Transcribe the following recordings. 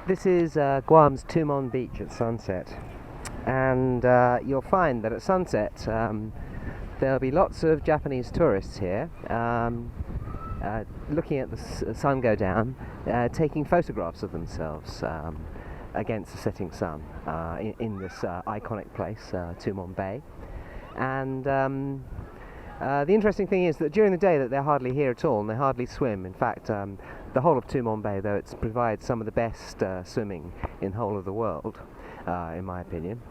This is Guam's Tumon Beach at sunset, and you'll find that at sunset there'll be lots of Japanese tourists here looking at the sun go down, taking photographs of themselves against the setting sun in this iconic place, Tumon Bay. And the interesting thing is that during the day that they're hardly here at all, and they hardly swim. In fact, the whole of Tumon Bay, though it provides some of the best swimming in the whole of the world, in my opinion,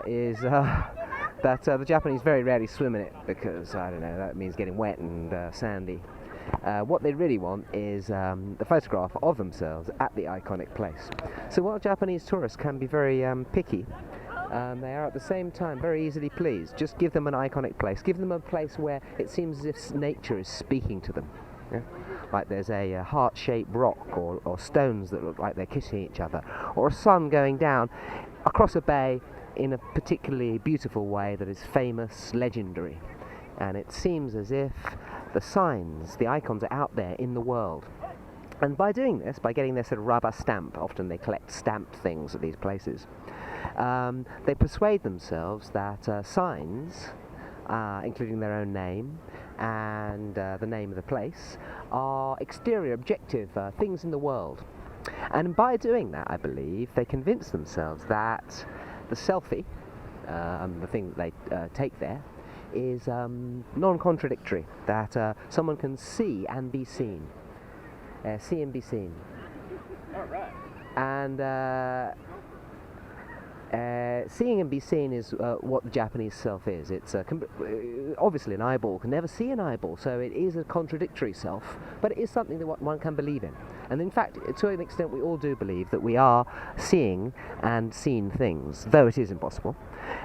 is that the Japanese very rarely swim in it because, I don't know, that means getting wet and sandy. What they really want is the photograph of themselves at the iconic place. So while Japanese tourists can be very picky, they are at the same time very easily pleased. Just give them an iconic place. Give them a place where it seems as if nature is speaking to them. Yeah? Like there's a heart-shaped rock or stones that look like they're kissing each other, or a sun going down across a bay in a particularly beautiful way that is famous, legendary. And it seems as if the signs, the icons are out there in the world. And by doing this, by getting their sort of rubber stamp, often they collect stamped things at these places, they persuade themselves that signs, including their own name and the name of the place, are exterior, objective things in the world. And by doing that, I believe, they convince themselves that the selfie, the thing that they take there, is non-contradictory, that someone can see and be seen. See and be seen. All right. And seeing and be seen is what the Japanese self is. It's obviously an eyeball can never see an eyeball, so it is a contradictory self, but it is something that one can believe in. And in fact, to an extent, we all do believe that we are seeing and seen things, though it is impossible.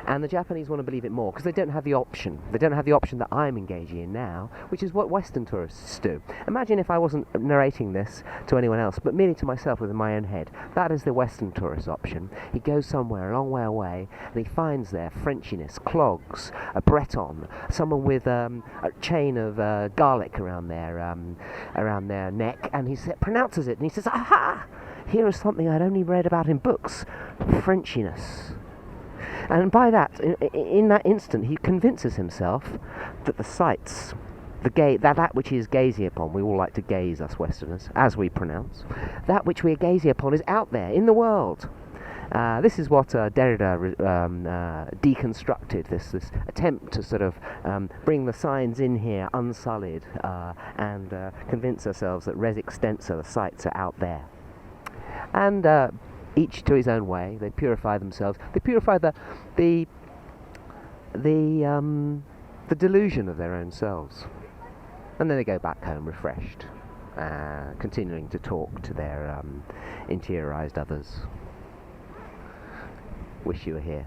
And the Japanese want to believe it more because they don't have the option. They don't have the option that I'm engaging in now, which is what Western tourists do. Imagine if I wasn't narrating this to anyone else, but merely to myself within my own head. That is the Western tourist option. He goes somewhere a long way away, and he finds there Frenchiness, clogs, a Breton, someone with a chain of garlic around their neck, and he pronounces it, and he says, "Aha! Here is something I'd only read about in books, Frenchiness." And by that, in that instant, he convinces himself that the sights, that which he is gazing upon, we all like to gaze, us Westerners, as we pronounce, that which we are gazing upon is out there, in the world. This is what Derrida deconstructed, this attempt to sort of bring the signs in here unsullied and convince ourselves that res extensa, the sights are out there. And each to his own way, they purify themselves. They purify the delusion of their own selves, and then they go back home refreshed, continuing to talk to their interiorized others. Wish you were here.